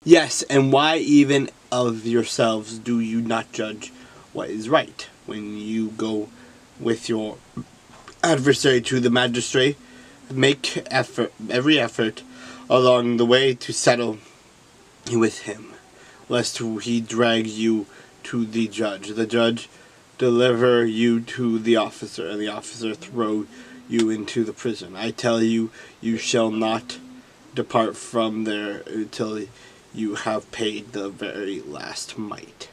Yes, and why even of yourselves do you not judge what is right? When you go with your adversary to the magistrate, make every effort along the way to settle with him, lest he drag you to the judge. The judge deliver you to the officer, and the officer throw you into the prison. I tell you, you shall not depart from there until you have paid the very last mite.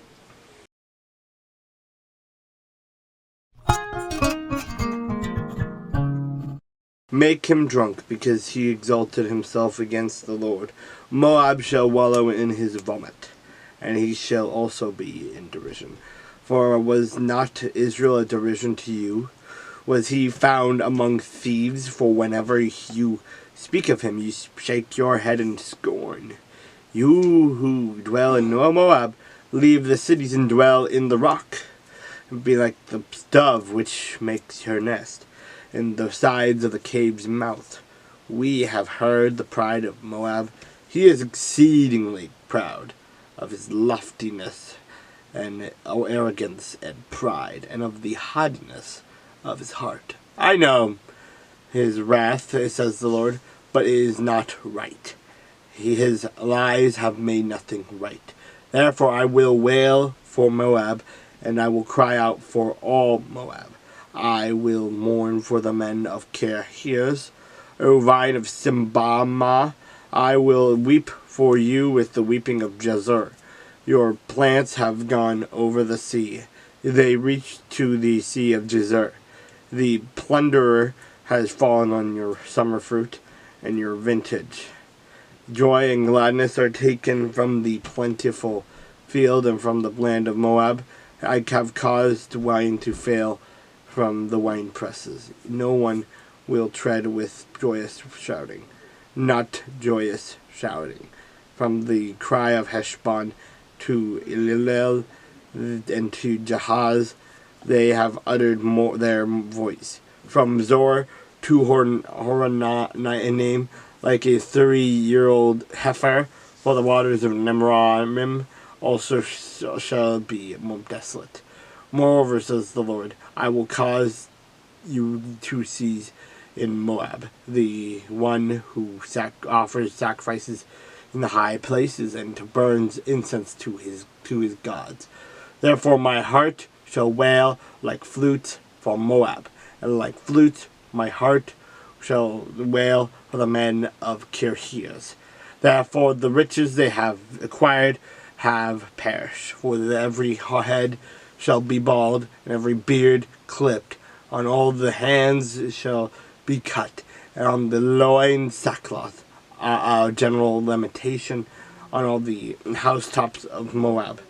Make him drunk, because he exalted himself against the Lord. Moab shall wallow in his vomit, and he shall also be in derision. For was not Israel a derision to you? Was he found among thieves? For whenever you speak of him, you shake your head in scorn. You who dwell in Moab, leave the cities and dwell in the rock, and be like the dove which makes her nest in the sides of the cave's mouth. We have heard the pride of Moab. He is exceedingly proud of his loftiness and arrogance and pride, and of the haughtiness of his heart. I know his wrath, says the Lord, but it is not right. His lies have made nothing right. Therefore I will wail for Moab, and I will cry out for all Moab. I will mourn for the men of Kirheres, O vine of Simbama. I will weep for you with the weeping of Jazer. Your plants have gone over the sea. They reached to the sea of Jazer. The plunderer has fallen on your summer fruit and your vintage. Joy and gladness are taken from the plentiful field and from the land of Moab. I have caused wine to fail from the wine presses. No one will tread with joyous shouting, not joyous shouting. From the cry of Heshbon to Elilel and to Jahaz, they have uttered their voice. From Zor to Horonaim, like a 3-year-old heifer, for the waters of Nemramim also shall be desolate. Moreover, says the Lord, I will cause you to seize in Moab the one who offers sacrifices in the high places and burns incense to his gods. Therefore my heart shall wail like flutes for Moab, and like flutes my heart shall wail for the men of Kirheres. Therefore the riches they have acquired have perished, for every head shall be bald, and every beard clipped. On all the hands shall be cut, and on the loin sackcloth, general lamentation on all the housetops of Moab,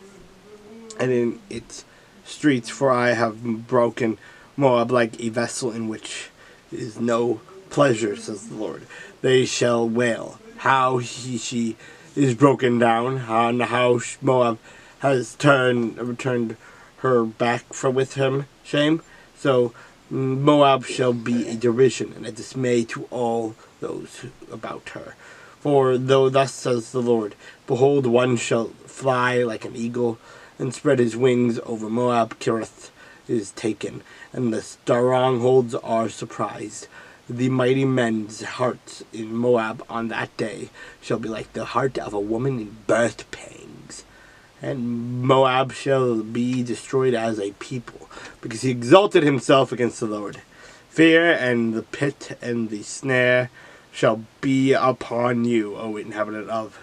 and in its streets, for I have broken Moab like a vessel in which is no pleasure, says the Lord. They shall wail how she is broken down, and how Moab has returned her back with him shame. So Moab shall be a derision and a dismay to all those about her. For though thus says the Lord, behold, one shall fly like an eagle and spread his wings over Moab. Kirith is taken, and the strongholds are surprised. The mighty men's hearts in Moab on that day shall be like the heart of a woman in birth pangs. And Moab shall be destroyed as a people, because he exalted himself against the Lord. Fear and the pit and the snare shall be upon you, O inhabitant of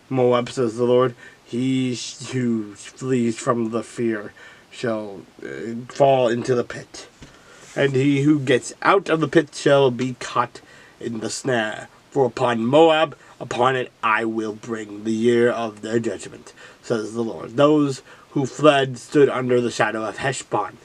Moab, says the Lord. He who flees from the fear shall fall into the pit, and he who gets out of the pit shall be caught in the snare. For upon Moab, upon it I will bring the year of their judgment, says the Lord. Those who fled stood under the shadow of Heshbon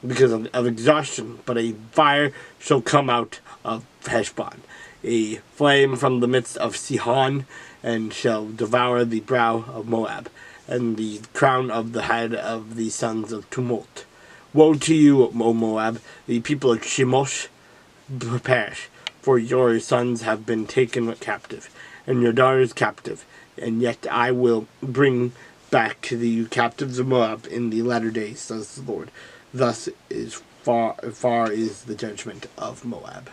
because of exhaustion, but a fire shall come out of Heshbon, a flame from the midst of Sihon, and shall devour the brow of Moab, and the crown of the head of the sons of tumult. Woe to you, O Moab, the people of Chemosh perish, for your sons have been taken captive, and your daughters captive. And yet I will bring back to the captives of Moab in the latter days, says the Lord. Thus is far is the judgment of Moab.